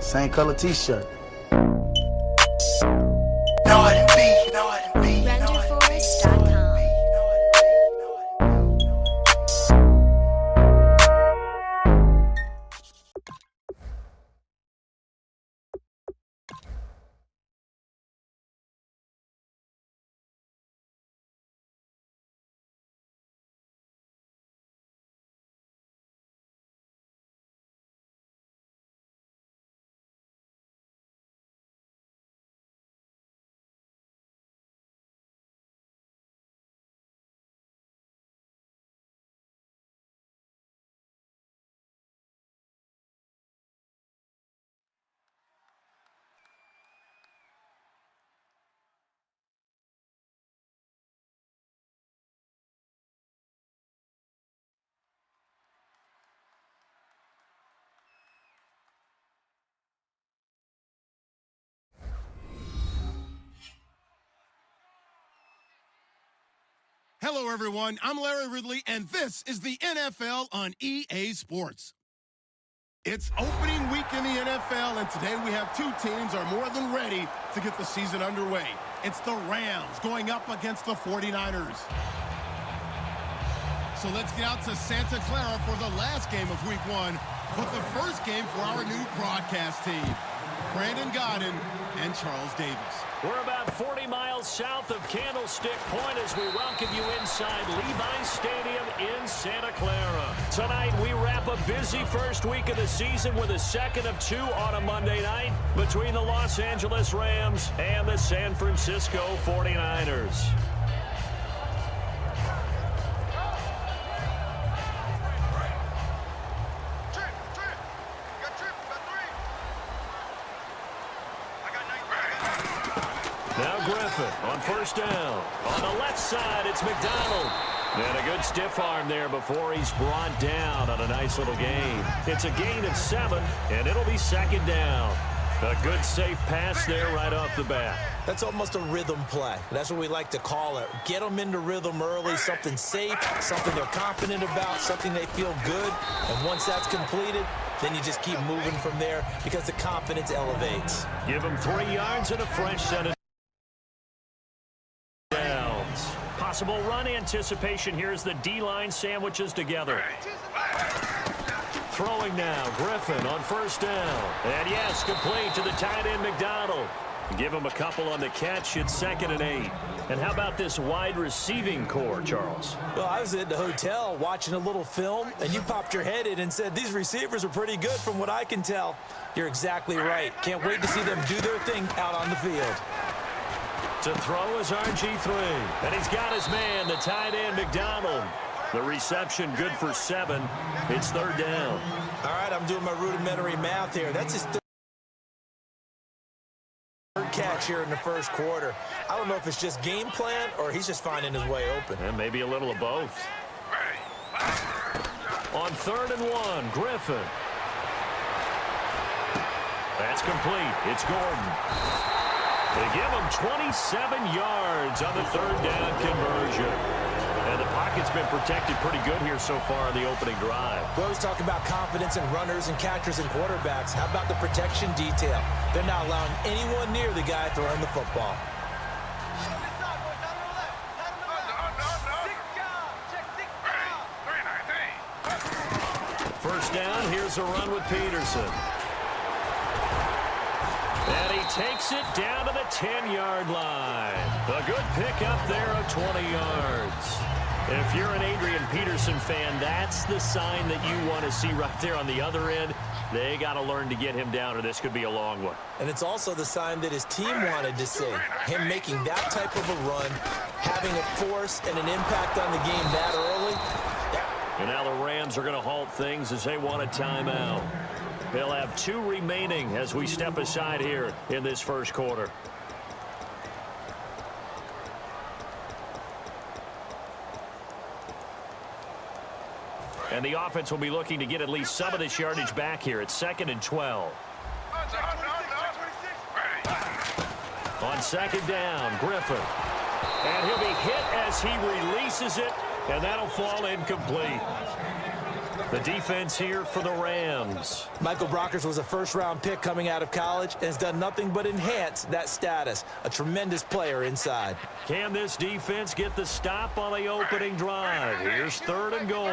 Same color t-shirt. RenderForest.com. Hello, everyone. I'm Larry Ridley, and this is the NFL on EA Sports. It's opening week in the NFL, and today we have two teams are more than ready to get the season underway. It's the Rams going up against the 49ers. So let's get out to Santa Clara for the last game of week one, but the first game for our new broadcast team, Brandon Godden and Charles Davis. We're about 40 miles south of Candlestick Point as we welcome you inside Levi's Stadium in Santa Clara. Tonight, we wrap a busy first week of the season with a second of two on a Monday night between the Los Angeles Rams and the San Francisco 49ers. Now Griffin on first down. On the left side, it's McDonald. And a good stiff arm there before he's brought down on a nice little gain. It's a gain of 7, and it'll be second down. A good safe pass there right off the bat. That's almost a rhythm play. That's what we like to call it. Get them into rhythm early, something safe, something they're confident about, something they feel good. And once that's completed, then you just keep moving from there because the confidence elevates. Give them 3 yards and a fresh set of downs. Possible run anticipation. Here's the D-line sandwiches together. Throwing now, Griffin on first down. And yes, complete to the tight end, McDonald. Give him a couple on the catch. It's 2nd and 8. And how about this wide receiving core, Charles? Well, I was at the hotel watching a little film, and you popped your head in and said, these receivers are pretty good from what I can tell. You're exactly right. Can't wait to see them do their thing out on the field. To throw is RG3. And he's got his man, the tight end, McDonald. The reception good for 7. It's 3rd down. All right, I'm doing my rudimentary math here. That's his third catch here in the first quarter. I don't know if it's just game plan or he's just finding his way open. And maybe a little of both. On 3rd and 1, Griffin. That's complete. It's Gordon. They give him 27 yards on the 3rd down conversion. And the pocket's been protected pretty good here so far on the opening drive. We always talk about confidence in runners and catchers and quarterbacks. How about the protection detail? They're not allowing anyone near the guy throwing the football. First down, here's a run with Peterson. And he takes it down to the 10-yard line. A good pickup there of 20 yards. If you're an Adrian Peterson fan, that's the sign that you want to see right there on the other end. They got to learn to get him down, or this could be a long one. And it's also the sign that his team wanted to see. Him making that type of a run, having a force and an impact on the game that early. And now the Rams are going to halt things as they want a timeout. They'll have 2 remaining as we step aside here in this first quarter. And the offense will be looking to get at least some of this yardage back here. It's 2nd and 12. On 2nd down, Griffin. And he'll be hit as he releases it, and that'll fall incomplete. The defense here for the Rams. Michael Brockers was a first-round pick coming out of college and has done nothing but enhance that status. A tremendous player inside. Can this defense get the stop on the opening drive? Here's 3rd and goal.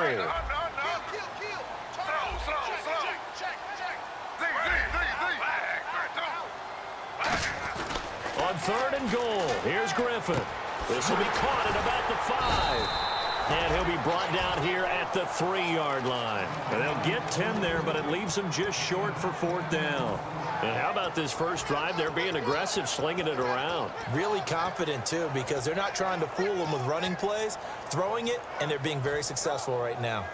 On 3rd and goal, here's Griffin. This will be caught at about the 5. And he'll be brought down here at the 3-yard line. And they'll get 10 there, but it leaves them just short for 4th down. And how about this first drive? They're being aggressive, slinging it around. Really confident, too, because they're not trying to fool them with running plays, throwing it, and they're being very successful right now.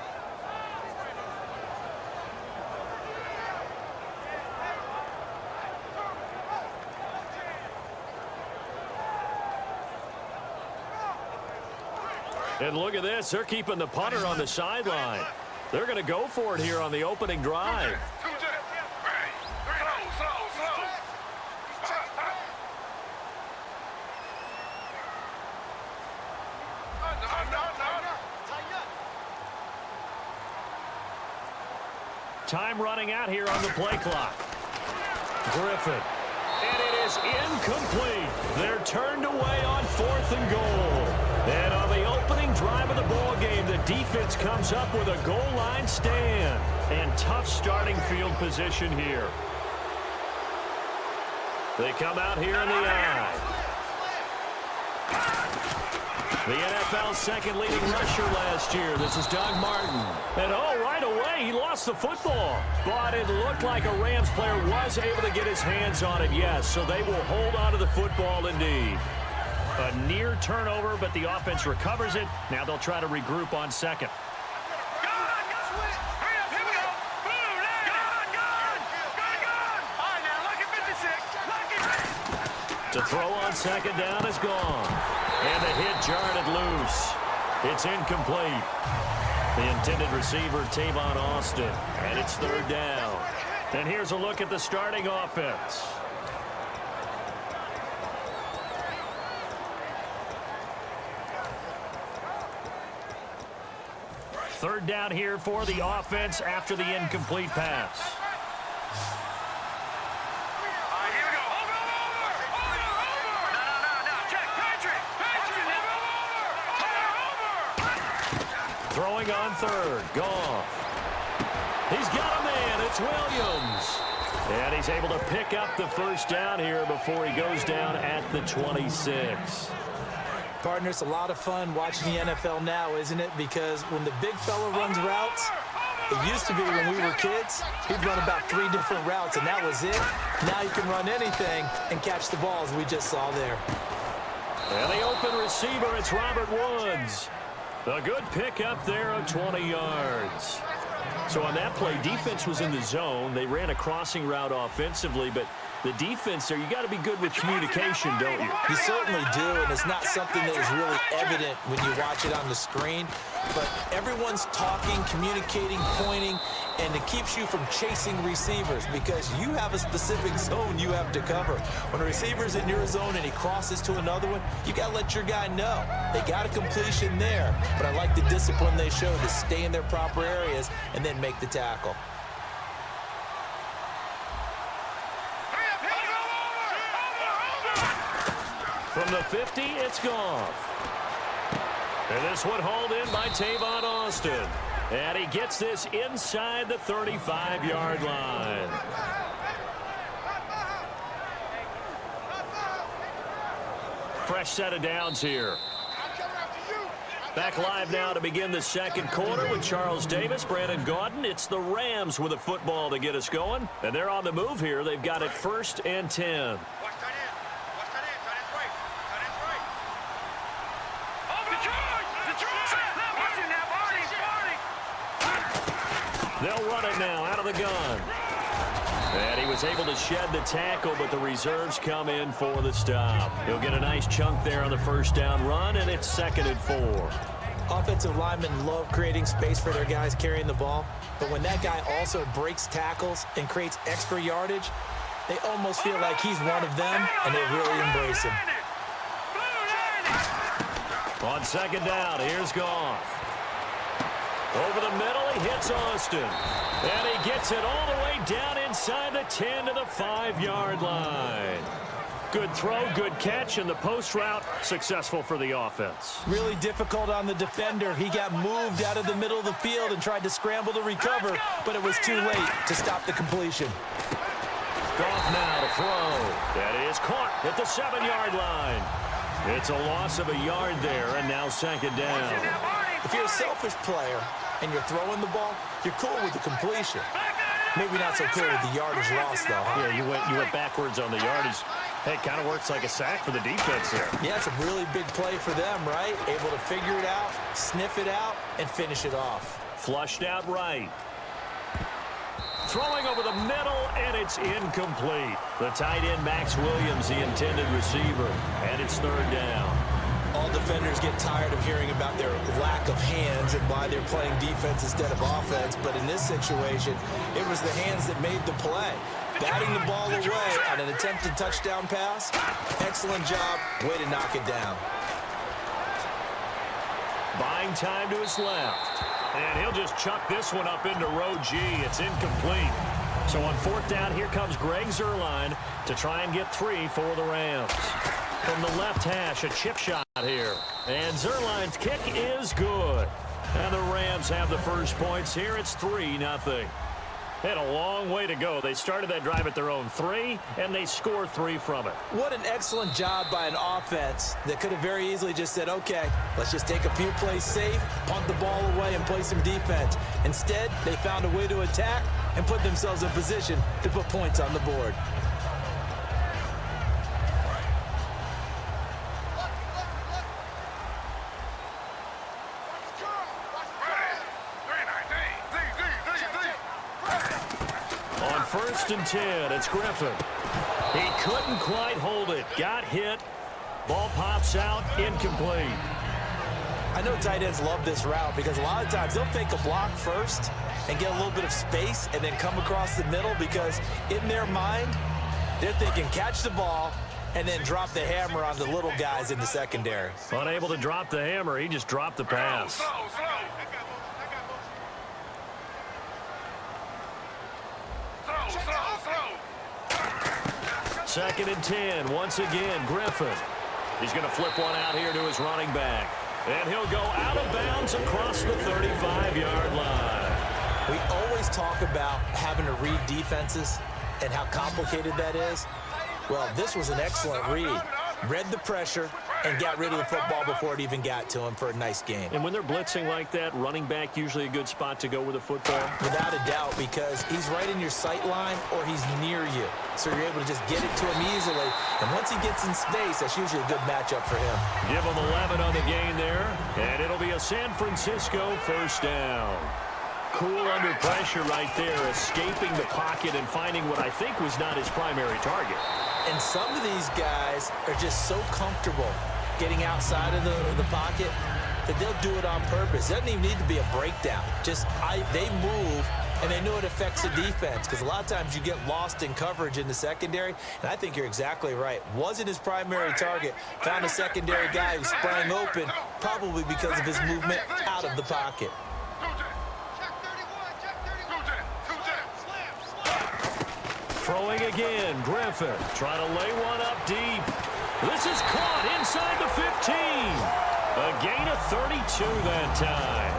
And look at this. They're keeping the punter on the sideline. They're going to go for it here on the opening drive. Time running out here on the play clock. Griffin. And it is incomplete. They're turned away on 4th and goal. And on the opening drive of the ball game, the defense comes up with a goal line stand. And tough starting field position here. They come out here in the eye. The NFL's second leading rusher last year. This is Doug Martin. And right away, he lost the football. But it looked like a Rams player was able to get his hands on it, yes. So they will hold on to the football indeed. A near turnover, but the offense recovers it. Now they'll try to regroup on 2nd. To throw on 2nd down is gone. And the hit jarred it loose. It's incomplete. The intended receiver, Tavon Austin. And it's 3rd down. And here's a look at the starting offense. Third down here for the offense after the incomplete pass. Throwing on 3rd. Goff. He's got a man. It's Williams. And he's able to pick up the first down here before he goes down at the 26. Partner, it's a lot of fun watching the NFL now, isn't it? Because when the big fella runs routes, it used to be when we were kids, he'd run about 3 different routes, and that was it. Now he can run anything and catch the balls we just saw there. And the open receiver, it's Robert Woods. A good pickup there of 20 yards. So on that play, defense was in the zone. They ran a crossing route offensively, but the defense there, you got to be good with communication, don't you? You certainly do, and it's not something that is really evident when you watch it on the screen. But everyone's talking, communicating, pointing, and it keeps you from chasing receivers because you have a specific zone you have to cover. When a receiver's in your zone and he crosses to another one, you got to let your guy know. They got a completion there, but I like the discipline they show to stay in their proper areas and then make the tackle. From the 50, it's Goff. And this one hauled in by Tavon Austin. And he gets this inside the 35-yard line. Fresh set of downs here. Back live now to begin the second quarter with Charles Davis, Brandon Gaudin. It's the Rams with a football to get us going. And they're on the move here. They've got it 1st and 10. They'll run it now out of the gun. And he was able to shed the tackle, but the reserves come in for the stop. He'll get a nice chunk there on the first down run, and it's 2nd and 4. Offensive linemen love creating space for their guys carrying the ball, but when that guy also breaks tackles and creates extra yardage, they almost feel like he's one of them, and they really embrace him. On 2nd down, here's Goff. Over the middle, he hits Austin. And he gets it all the way down inside the 10 to the 5-yard line. Good throw, good catch, and the post route successful for the offense. Really difficult on the defender. He got moved out of the middle of the field and tried to scramble to recover, but it was too late to stop the completion. Goff now to throw. That is caught at the 7-yard line. It's a loss of a yard there, and now second down. If you're a selfish player and you're throwing the ball, you're cool with the completion. Maybe not so cool with the yardage loss, though. Huh? Yeah, you went backwards on the yardage. Hey, it kind of works like a sack for the defense there. Yeah, it's a really big play for them, right? Able to figure it out, sniff it out, and finish it off. Flushed out right. Throwing over the middle, and it's incomplete. The tight end, Max Williams, the intended receiver, and it's third down. All defenders get tired of hearing about their lack of hands and why they're playing defense instead of offense, but in this situation, it was the hands that made the play. Batting the ball away on an attempted touchdown pass. Excellent job. Way to knock it down. Buying time to his left. And he'll just chuck this one up into row G. It's incomplete. So on fourth down, here comes Greg Zuerlein to try and get 3 for the Rams. From the left hash, a chip shot here. And Zuerlein's kick is good. And the Rams have the first points here. It's 3-0. They had a long way to go. They started that drive at their own 3, and they scored 3 from it. What an excellent job by an offense that could have very easily just said, okay, let's just take a few plays safe, punt the ball away, and play some defense. Instead, they found a way to attack and put themselves in position to put points on the board. First and 10, it's Griffin. He couldn't quite hold it. Got hit. Ball pops out, incomplete. I know tight ends love this route because a lot of times they'll fake a block first and get a little bit of space and then come across the middle because in their mind, they're thinking catch the ball and then drop the hammer on the little guys in the secondary. Unable to drop the hammer, he just dropped the pass. Second and 10, once again, Griffin. He's going to flip one out here to his running back. And he'll go out of bounds across the 35-yard line. We always talk about having to read defenses and how complicated that is. Well, this was an excellent read. Read the pressure and got rid of the football before it even got to him for a nice game. And when they're blitzing like that, running back usually a good spot to go with the football? Without a doubt, because he's right in your sight line or he's near you. So you're able to just get it to him easily. And once he gets in space, that's usually a good matchup for him. Give him 11 on the gain there. And it'll be a San Francisco first down. Cool under pressure right there, escaping the pocket and finding what I think was not his primary target. And some of these guys are just so comfortable getting outside of the pocket that they'll do it on purpose. It doesn't even need to be a breakdown. Just they move, and they know it affects the defense because a lot of times you get lost in coverage in the secondary, and I think you're exactly right. Wasn't his primary target. Found a secondary guy who sprang open, probably because of his movement out of the pocket. Throwing again, Griffin trying to lay one up deep. This is caught inside the 15. A gain of 32 that time.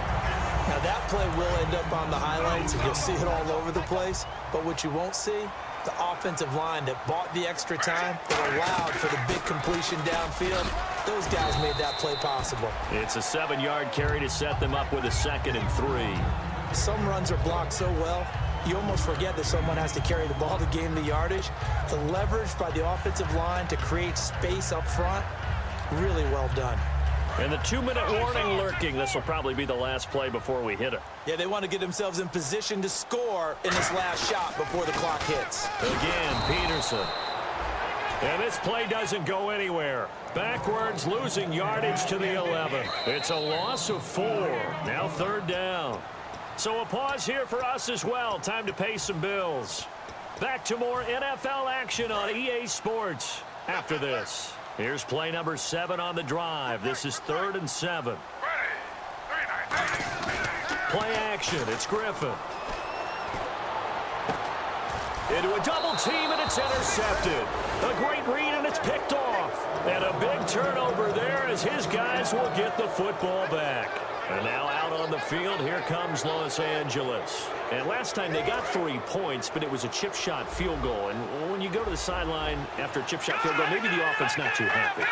Now that play will end up on the highlights, and you'll see it all over the place. But what you won't see, the offensive line that bought the extra time, that allowed for the big completion downfield, those guys made that play possible. It's a 7-yard carry to set them up with a 2nd and 3. Some runs are blocked so well, you almost forget that someone has to carry the ball to gain the yardage. The leverage by the offensive line to create space up front, really well done. And the 2-minute warning lurking. This will probably be the last play before we hit it. Yeah, they want to get themselves in position to score in this last shot before the clock hits. Again, Peterson. And this play doesn't go anywhere. Backwards, losing yardage to the 11. It's a loss of 4. Now third down. So a pause here for us as well. Time to pay some bills. Back to more NFL action on EA Sports after this. Here's play number 7 on the drive. This is 3rd and 7. play action. It's Griffin. Into a double team, and it's intercepted. A great read, and it's picked off. And a big turnover there as his guys will get the football back. And now out on the field, here comes Los Angeles. And last time they got 3 points, but it was a chip shot field goal. And when you go to the sideline after a chip shot field goal, maybe the offense not too happy.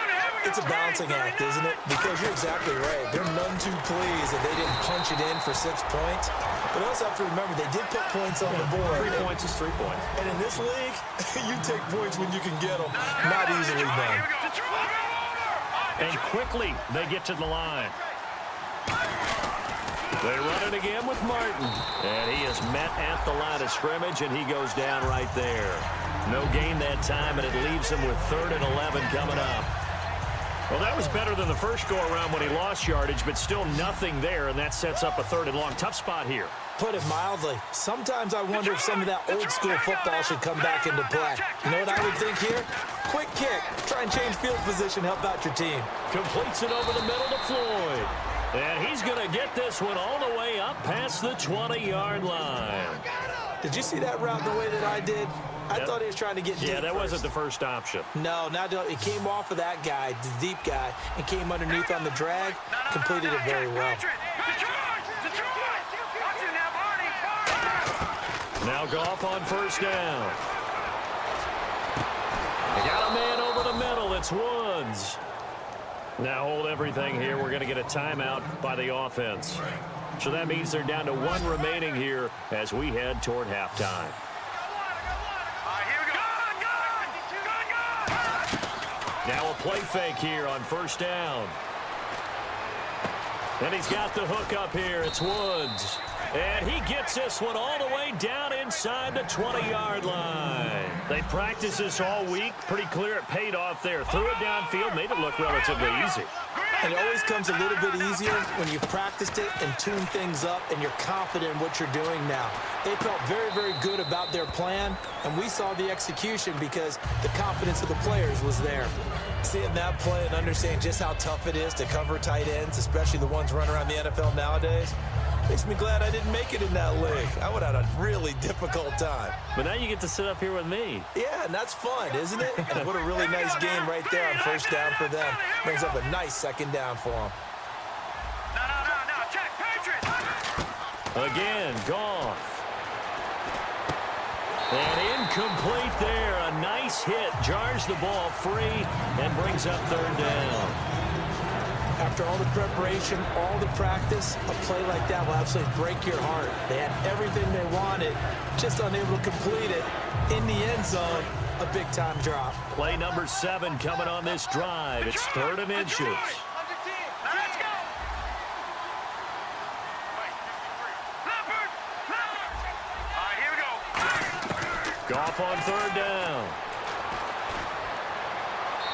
It's a balancing act, isn't it? Because you're exactly right. They're none too pleased that they didn't punch it in for 6 points. But also have to remember, they did put points on the board. 3 points is 3 points. And in this league, you take points when you can get them. Not easily done. And quickly, they get to the line. They run it again with Martin. And he is met at the line of scrimmage, and he goes down right there. No gain that time, and it leaves him with 3rd and 11 coming up. Well, that was better than the first go-around when he lost yardage, but still nothing there, and that sets up a 3rd and long. Tough spot here. Put it mildly. Sometimes I wonder if some of that old-school football should come back into play. You know what I would think here? Quick kick. Try and change field position. Help out your team. Completes it over the middle to Floyd. And he's going to get this one all the way up past the 20-yard line. Did you see that route the way that I did? I thought he was trying to get deep. Yeah, that first. wasn't the first option. No, it came off of that guy, the deep guy, and came underneath on the drag. Completed it very well. Now Goff on 1st down. They got a man over the middle. It's Woods. Now hold everything here. We're going to get a timeout by the offense. So that means they're down to 1 remaining here as we head toward halftime. Now a play fake here on 1st down. And he's got the hook up here. It's Woods. And he gets this one all the way down inside the 20-yard line. They practiced this all week. Pretty clear it paid off there. Threw it downfield, made it look relatively easy. And it always comes a little bit easier when you've practiced it and tuned things up and you're confident in what you're doing now. They felt very, very good about their plan, and we saw the execution because the confidence of the players was there. Seeing that play and understanding just how tough it is to cover tight ends, especially the ones running around the NFL nowadays, makes me glad I didn't make it in that league. I would have had a really difficult time. But now you get to sit up here with me. Yeah, and that's fun, isn't it? And what a really nice game right there on 1st down for them. Brings up a nice 2nd down for them. Again, Goff. And incomplete there. A nice hit. Jars the ball free and brings up 3rd down. After all the preparation, all the practice, a play like that will absolutely break your heart. They had everything they wanted, just unable to complete it. In the end zone, a big-time drop. Play number 7 coming on this drive. It's 3rd and inches. Goff on 3rd down.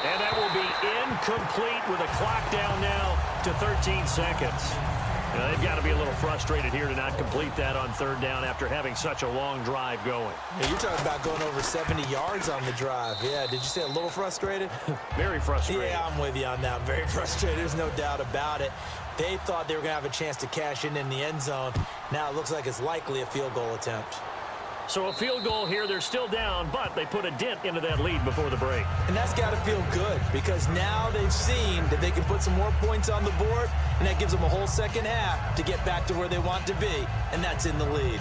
And that will be incomplete with a clock down now to 13 seconds. They've got to be a little frustrated here to not complete that on 3rd down after having such a long drive going. Yeah, you're talking about going over 70 yards on the drive. Yeah, did you say a little frustrated? Very frustrated. Yeah, I'm with you on that. Very frustrated. There's no doubt about it. They thought they were going to have a chance to cash in the end zone. Now it looks like it's likely a field goal attempt. So a field goal here, they're still down, but they put a dent into that lead before the break. And that's got to feel good because now they've seen that they can put some more points on the board, and that gives them a whole 2nd half to get back to where they want to be, and that's in the lead.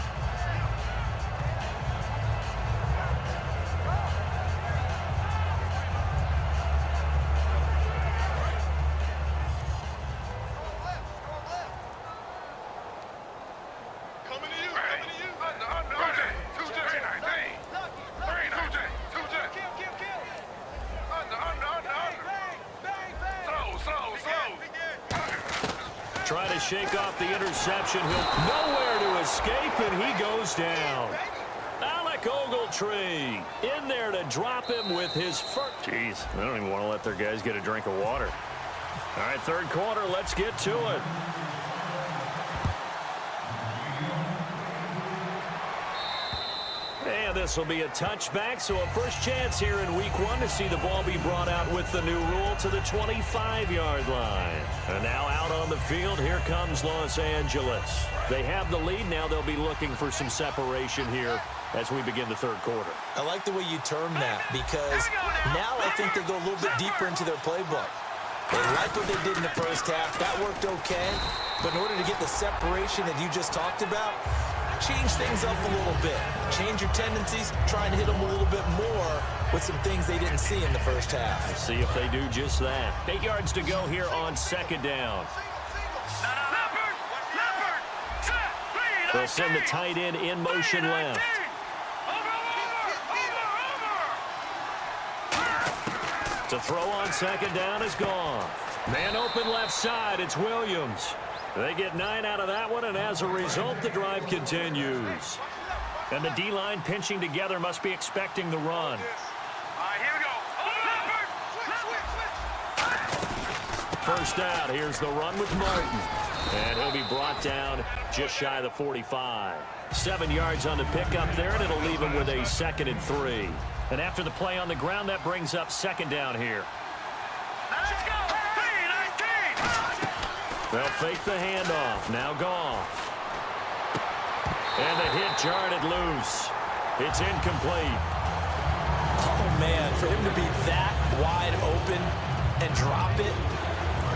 Trying to shake off the interception. He'll nowhere to escape, and he goes down. Alec Ogletree in there to drop him with his first. Jeez, they don't even want to let their guys get a drink of water. All right, 3rd quarter, let's get to it. And this this will be a touchback, so a first chance here in week 1 to see the ball be brought out with the new rule to the 25-yard line. And now out on the field, here comes Los Angeles. They have the lead. Now they'll be looking for some separation here as we begin the third quarter. I like the way you term that because now I think they go a little bit deeper into their playbook. They like what they did in the first half. That worked okay. But in order to get the separation that you just talked about, change things up a little bit. Change your tendencies. Try and hit them a little bit more with some things they didn't see in the first half. We'll see if they do just that. 8 yards to go here on second down. They'll send the tight end in motion left. To throw on second down is gone. Man open left side, it's Williams. They get 9 out of that one, and as a result, the drive continues. And the D-line pinching together must be expecting the run. Here we go. First down, here's the run with Martin. And he'll be brought down just shy of the 45. 7 yards on the pickup there, and it'll leave him with a 2nd and 3. And after the play on the ground, that brings up second down here. Let's go. 3-19. They'll fake the handoff. Now Goff. And the hit jarred it loose. It's incomplete. Oh, man, for him to be that wide open and drop it,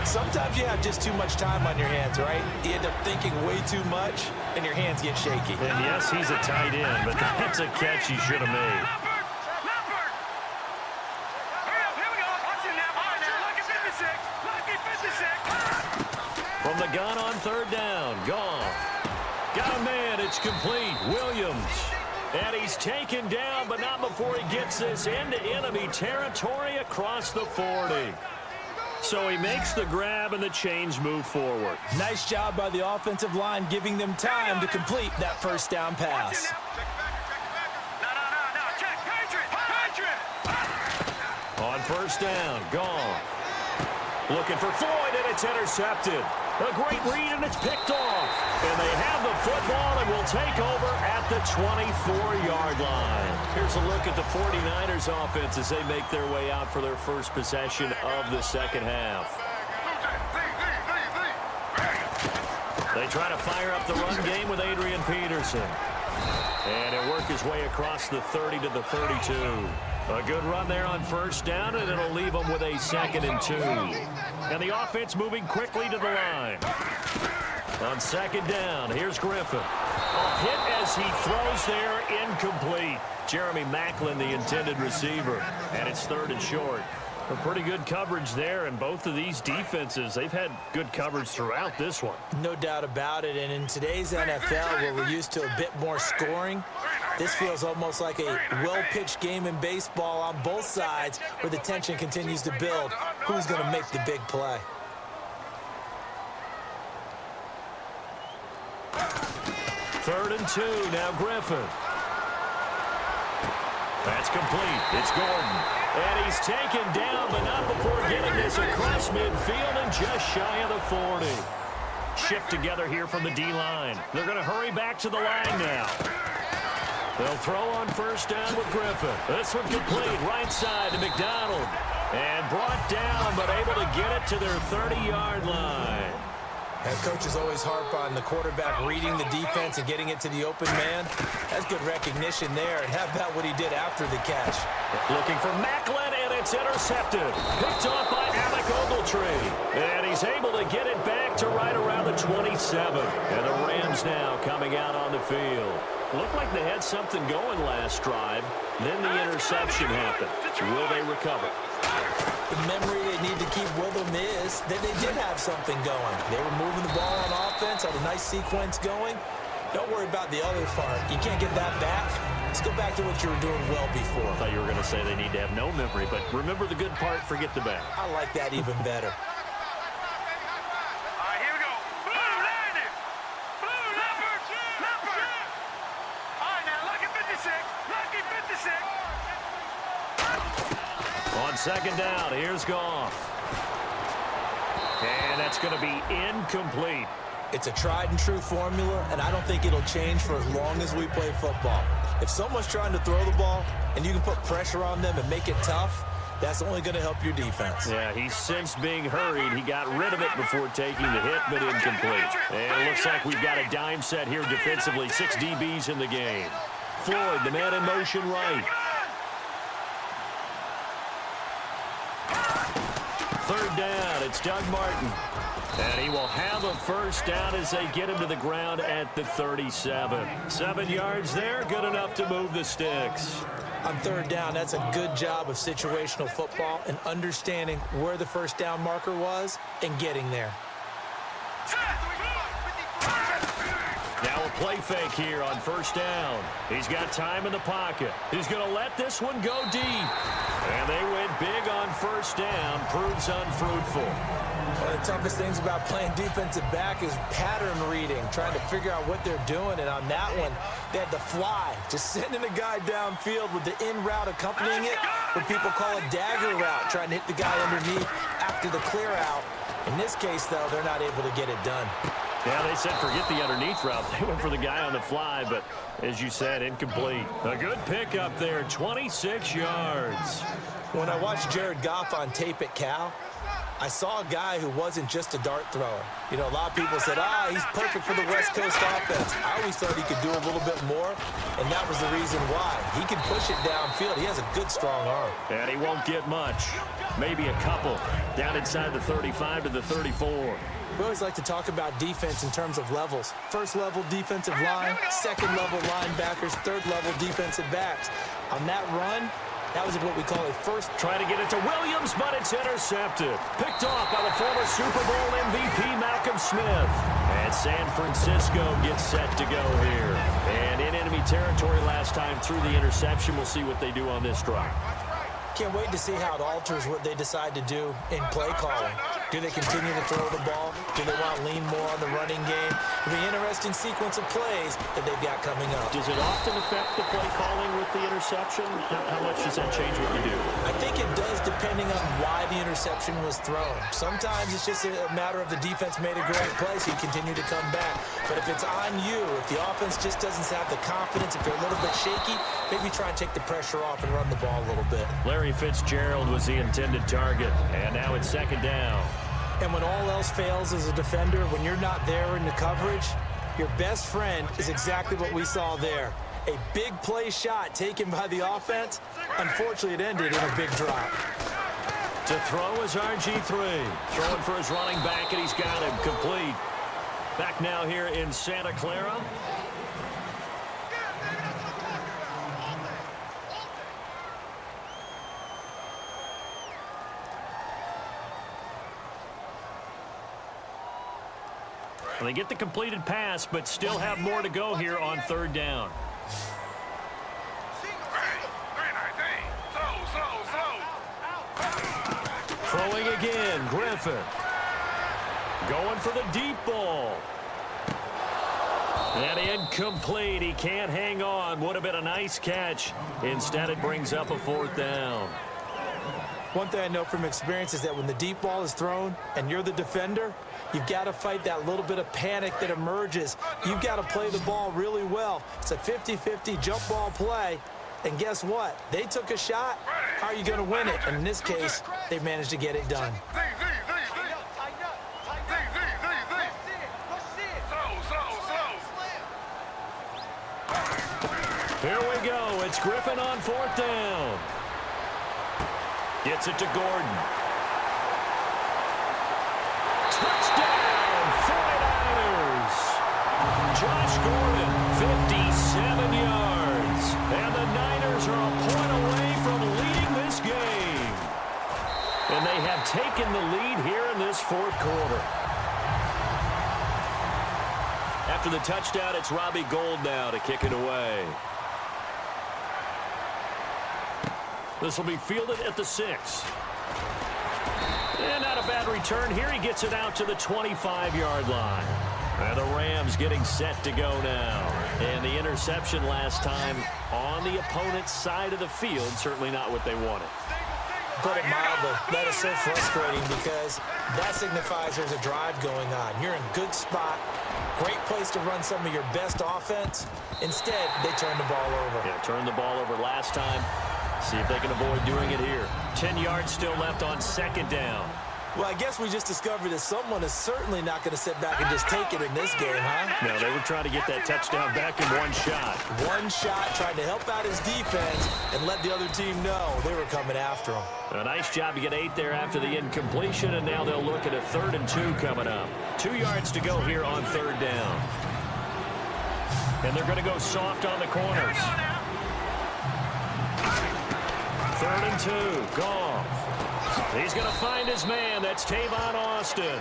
sometimes you have just too much time on your hands, right? You end up thinking way too much, and your hands get shaky. And yes, he's a tight end, but that's a catch he should have made. From the gun on third down, Goff. Got a man, it's complete. Williams. And he's taken down, but not before he gets this into enemy territory across the 40. So he makes the grab and the chains move forward. Nice job by the offensive line giving them time to complete that first down pass. On first down, Goff. Looking for Floyd, and it's intercepted. A great read, and it's picked off. And they have the football and will take over at the 24-yard line. Here's a look at the 49ers offense as they make their way out for their first possession of the second half. They try to fire up the run game with Adrian Peterson. And he'll work his way across the 30 to the 32. A good run there on first down, and it'll leave them with a 2nd and 2. And the offense moving quickly to the line. On second down, here's Griffin. A hit as he throws there, incomplete. Jeremy Maclin, the intended receiver. And it's 3rd and short. A pretty good coverage there, and both of these defenses, they've had good coverage throughout this one. No doubt about it, and in today's NFL, where we're used to a bit more scoring, this feels almost like a well-pitched game in baseball on both sides where the tension continues to build. Who's going to make the big play? Third and 2, now Griffin. That's complete. It's Gordon. And he's taken down, but not before getting this across midfield and just shy of the 40. Shift together here from the D-line. They're going to hurry back to the line now. They'll throw on first down with Griffin. This one complete, right side to McDonald. And brought down, but able to get it to their 30-yard line. Head coaches always harp on the quarterback reading the defense and getting it to the open man. That's good recognition there. And how about what he did after the catch? Looking for Maclin, and it's intercepted. Picked off by Alec Ogletree. And he's able to get it back to right around the 27. And the Rams now coming out on the field. Looked like they had something going last drive. Then the interception happened. Will they recover? The memory they need to keep with them is that they did have something going. They were moving the ball on offense, had a nice sequence going. Don't worry about the other part. You can't get that back. Let's go back to what you were doing well before. I thought you were going to say they need to have no memory, but remember the good part, forget the bad. I like that even better. Here we go. Blue landed. Blue Leopard. Leopard. All right, now, lucky 56. Lucky 56. On second down, here's Goff. And that's going to be incomplete. It's a tried and true formula, and I don't think it'll change for as long as we play football. If someone's trying to throw the ball and you can put pressure on them and make it tough, that's only going to help your defense. Yeah, he sensed being hurried. He got rid of it before taking the hit, but incomplete. And it looks like we've got a dime set here defensively. 6 DBs in the game. Floyd, the man in motion right. Third down, it's Doug Martin. And he will have a first down as they get him to the ground at the 37. 7 yards there, good enough to move the sticks. On third down, that's a good job of situational football and understanding where the first down marker was and getting there. Now a play fake here on first down. He's got time in the pocket. He's going to let this one go deep. And they went big on first down. Proves unfruitful. One of the toughest things about playing defensive back is pattern reading, trying to figure out what they're doing. And on that one, they had the fly, just sending a guy downfield with the in route accompanying it, what people call a dagger route, trying to hit the guy underneath after the clear out. In this case, though, they're not able to get it done. Yeah, they said forget the underneath route. They went for the guy on the fly, but as you said, incomplete. A good pickup there, 26 yards. When I watched Jared Goff on tape at Cal, I saw a guy who wasn't just a dart thrower. You know, a lot of people said, he's perfect for the West Coast offense. I always thought he could do a little bit more, and that was the reason why. He can push it downfield. He has a good, strong arm. And he won't get much. Maybe a couple. Down inside the 35 to the 34. We always like to talk about defense in terms of levels. First level defensive line, second level linebackers, third level defensive backs. On that run, that was what we call a first. Trying to get it to Williams, but it's intercepted. Picked off by the former Super Bowl MVP, Malcolm Smith. And San Francisco gets set to go here. And in enemy territory last time through the interception. We'll see what they do on this drive. Can't wait to see how it alters what they decide to do in play calling. Do they continue to throw the ball? Do they want to lean more on the running game? It'll be an interesting sequence of plays that they've got coming up. Does it often affect the play calling with the interception? How much does that change what you do? I think it does depending on why the interception was thrown. Sometimes it's just a matter of the defense made a great play, so you continue to come back. But if it's on you, if the offense just doesn't have the confidence, if they're a little bit shaky, maybe try and take the pressure off and run the ball a little bit. Larry Fitzgerald was the intended target, and now it's second down. And when all else fails as a defender, when you're not there in the coverage, your best friend is exactly what we saw there. A big play shot taken by the offense. Unfortunately, it ended in a big drop. To throw is RG3. Throwing for his running back, and he's got him complete. Back now here in Santa Clara. They get the completed pass, but still have more to go here on third down. Throwing again, Griffin. Going for the deep ball. And incomplete. He can't hang on. Would have been a nice catch. Instead, it brings up a fourth down. One thing I know from experience is that when the deep ball is thrown and you're the defender, you've got to fight that little bit of panic that emerges. You've got to play the ball really well. It's a 50-50 jump ball play. And guess what? They took a shot. How are you going to win it? And in this case, they managed to get it done. Here we go. It's Griffin on fourth down. Gets it to Gordon. Touchdown, 49ers. Josh Gordon, 57 yards. And the Niners are a point away from leading this game. And they have taken the lead here in this fourth quarter. After the touchdown, it's Robbie Gould now to kick it away. This will be fielded at the 6. And not a bad return here. He gets it out to the 25-yard line. And the Rams getting set to go now. And the interception last time on the opponent's side of the field. Certainly not what they wanted. Put it mildly, that is so frustrating because that signifies there's a drive going on. You're in good spot. Great place to run some of your best offense. Instead, they turn the ball over. Yeah, turned the ball over last time. See if they can avoid doing it here. 10 yards still left on second down. Well, I guess we just discovered that someone is certainly not going to sit back and just take it in this game, huh? No, they were trying to get that touchdown back in one shot. One shot, trying to help out his defense and let the other team know they were coming after him. A nice job to get 8 there after the incompletion, and now they'll look at a 3rd and 2 coming up. 2 yards to go here on 3rd down. And they're going to go soft on the corners. 3rd and 2, Goff. He's going to find his man. That's Tavon Austin.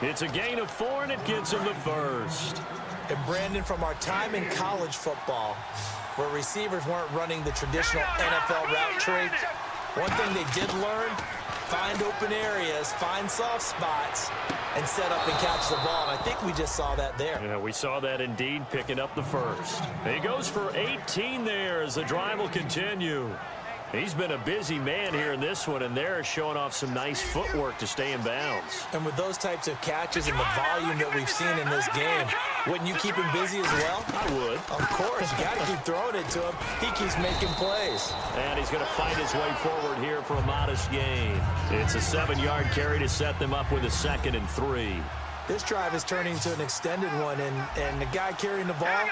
It's a gain of 4, and it gets him the first. And Brandon, from our time in college football, where receivers weren't running the traditional NFL route tree, one thing they did learn, find open areas, find soft spots, and set up and catch the ball. And I think we just saw that there. Yeah, we saw that indeed, picking up the first. He goes for 18 there as the drive will continue. He's been a busy man here in this one, and they're showing off some nice footwork to stay in bounds. And with those types of catches and the volume that we've seen in this game, wouldn't you keep him busy as well? I would. Of course. You got to keep throwing it to him. He keeps making plays. And he's going to fight his way forward here for a modest gain. It's a 7-yard carry to set them up with a 2nd and 3. This drive is turning into an extended one, and the guy carrying the ball,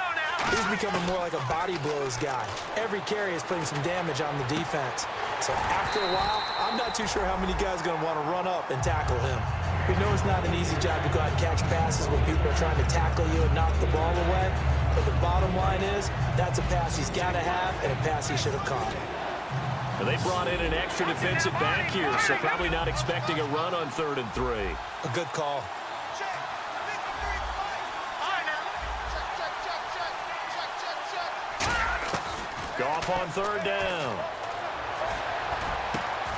he's becoming more like a body blows guy. Every carry is putting some damage on the defense. So after a while, I'm not too sure how many guys are going to want to run up and tackle him. We know it's not an easy job to go out and catch passes when people are trying to tackle you and knock the ball away. But the bottom line is, that's a pass he's got to have and a pass he should have caught. Well, they brought in an extra defensive back here, so probably not expecting a run on 3rd and 3. A good call. Goff on 3rd down.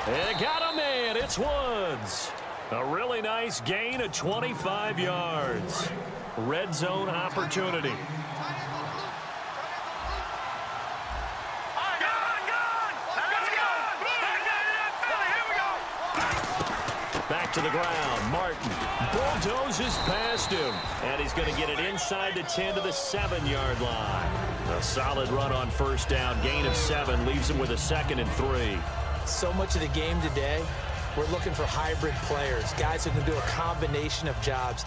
And got a man. It's Woods. A really nice gain of 25 yards. Red zone opportunity. Back to the ground. Martin bulldozes past him. And he's going to get it inside the 10 to the 7-yard line. A solid run on 1st down. Gain of 7 leaves him with a 2nd and 3. So much of the game today, we're looking for hybrid players, guys who can do a combination of jobs.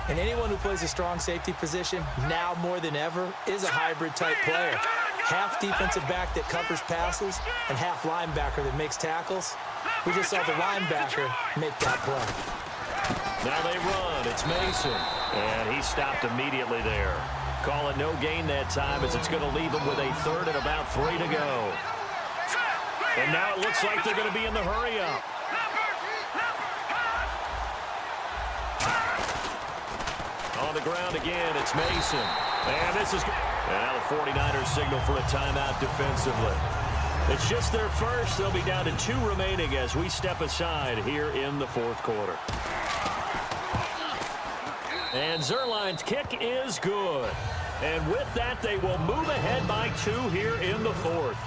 And anyone who plays a strong safety position, now more than ever, is a hybrid-type player. Half defensive back that covers passes and half linebacker that makes tackles. We just saw the linebacker make that play. Now they run. It's Mason. And he stopped immediately there. Call it no gain that time as it's going to leave him with a 3rd and about 3 to go. And now it looks like they're going to be in the hurry-up. On the ground again, it's Mason. And this is... And now the 49ers signal for a timeout defensively. It's just their first. They'll be down to 2 remaining as we step aside here in the 4th quarter. And Zerline's kick is good. And with that, they will move ahead by 2 here in the 4th.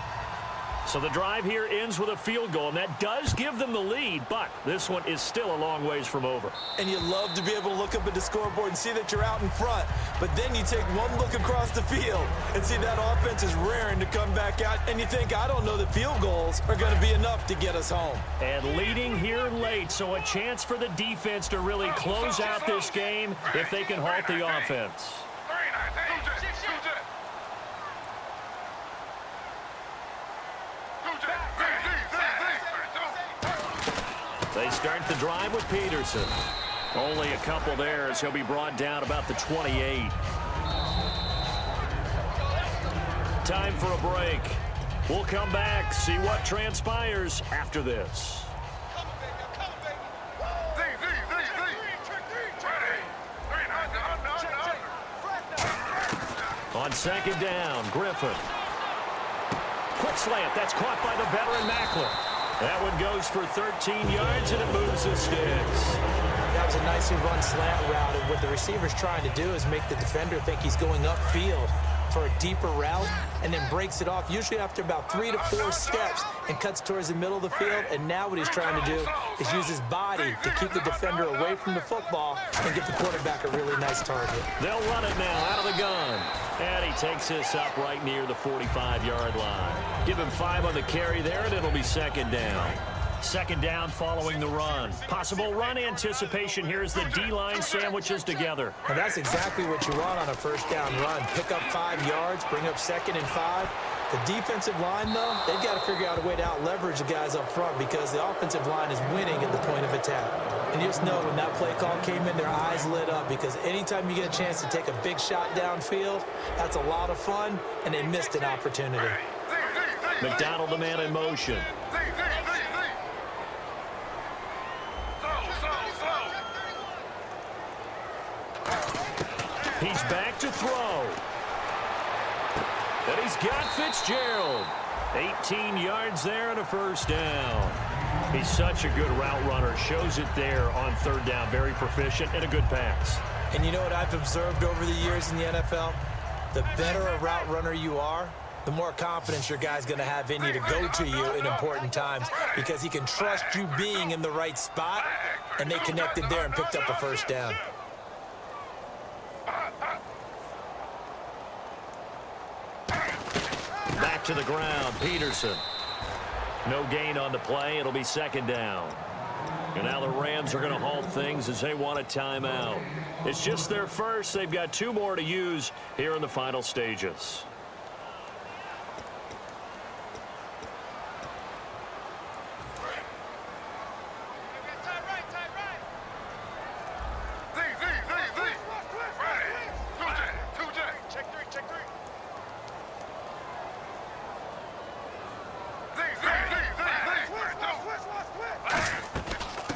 So the drive here ends with a field goal, and that does give them the lead, but this one is still a long ways from over. And you love to be able to look up at the scoreboard and see that you're out in front, but then you take one look across the field and see that offense is raring to come back out, and you think, I don't know that field goals are going to be enough to get us home. And leading here late, so a chance for the defense to really close out this game if they can halt the offense. They start the drive with Peterson. Only a couple there as he'll be brought down about the 28. Time for a break. We'll come back, see what transpires after this. On 2nd down, Griffin. Quick slant, that's caught by the veteran Macklin. That one goes for 13 yards, and it moves the sticks. That was a nicely run slant route, and what the receiver's trying to do is make the defender think he's going upfield for a deeper route and then breaks it off, usually after about 3 to 4 steps, and cuts towards the middle of the field. And now what he's trying to do is use his body to keep the defender away from the football and get the quarterback a really nice target. They'll run it now out of the gun. And he takes this up right near the 45-yard line. Give him 5 on the carry there, and it'll be second down. Second down following the run. Possible run anticipation here as the D-line sandwiches together. And that's exactly what you want on a first down run. Pick up 5 yards, bring up 2nd and 5. The defensive line, though, they've got to figure out a way to out-leverage the guys up front because the offensive line is winning at the point of attack. And you just know when that play call came in, their eyes lit up because anytime you get a chance to take a big shot downfield, that's a lot of fun, and they missed an opportunity. McDonald, the man in motion. He's back to throw. And he's got Fitzgerald. 18 yards there and a first down. He's such a good route runner. Shows it there on third down. Very proficient and a good pass. And you know what I've observed over the years in the NFL? The better a route runner you are, the more confidence your guy's going to have in you to go to you in important times because he can trust you being in the right spot, and they connected there and picked up a first down. Back to the ground, Peterson. No gain on the play. It'll be second down. And now the Rams are going to halt things as they want a timeout. It's just their first. They've got 2 more to use here in the final stages.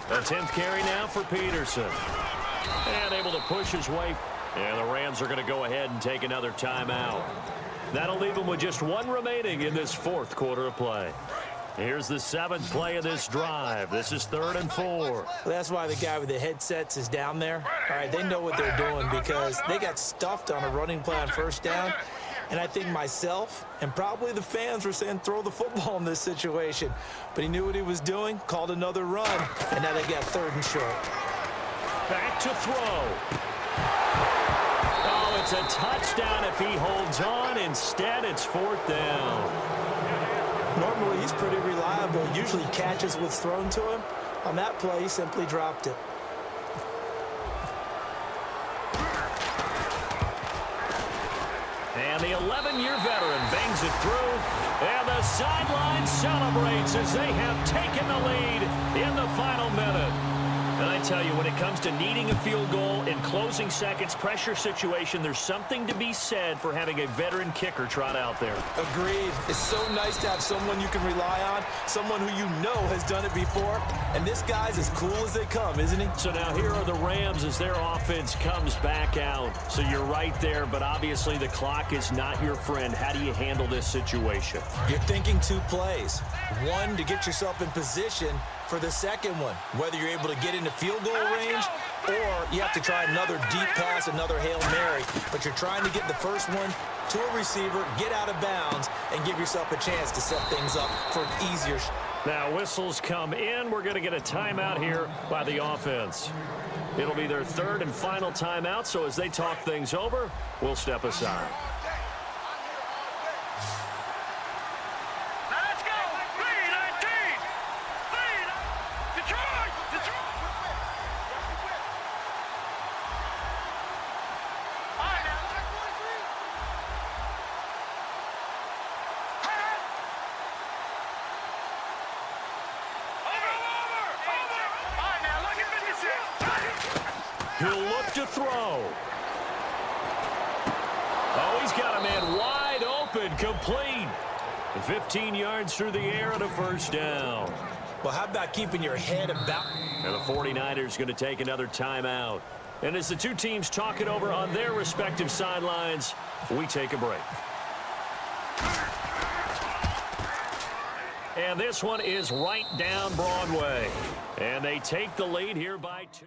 A 10th carry now for Peterson. And able to push his way. And the Rams are going to go ahead and take another timeout. That'll leave them with just 1 remaining in this 4th quarter of play. Here's the 7th play of this drive. This is 3rd and 4. Well, that's why the guy with the headsets is down there. All right, they know what they're doing because they got stuffed on a running play on first down. And I think myself and probably the fans were saying throw the football in this situation. But he knew what he was doing, called another run, and now they got 3rd and short. Back to throw. Oh, it's a touchdown if he holds on. Instead, it's 4th down. Normally, he's pretty reliable. Usually catches what's thrown to him. On that play, he simply dropped it. And the 11-year veteran bangs it through. And the sideline celebrates as they have taken the lead in the final minute. And I tell you, when it comes to needing a field goal in closing seconds, pressure situation, there's something to be said for having a veteran kicker trot out there. Agreed. It's so nice to have someone you can rely on, someone who you know has done it before. And this guy's as cool as they come, isn't he? So now here are the Rams as their offense comes back out. So you're right there, but obviously the clock is not your friend. How do you handle this situation? You're thinking 2 plays. 1 to get yourself in position for the second one, whether you're able to get into field goal range or you have to try another deep pass, another Hail Mary. But you're trying to get the first one to a receiver, get out of bounds, and give yourself a chance to set things up for an easier shot. Now whistles come in. We're going to get a timeout here by the offense. It'll be their 3rd and final timeout, so as they talk things over, we'll step aside. Let's go! 3-19! Detroit! All right, now. He'll look to throw. Oh, he's got a man wide open, complete. 15 yards through the air and a first down. Well, how about keeping your head about? And the 49ers going to take another timeout. And as the 2 teams talk it over on their respective sidelines, we take a break. And this one is right down Broadway. And they take the lead here by 2.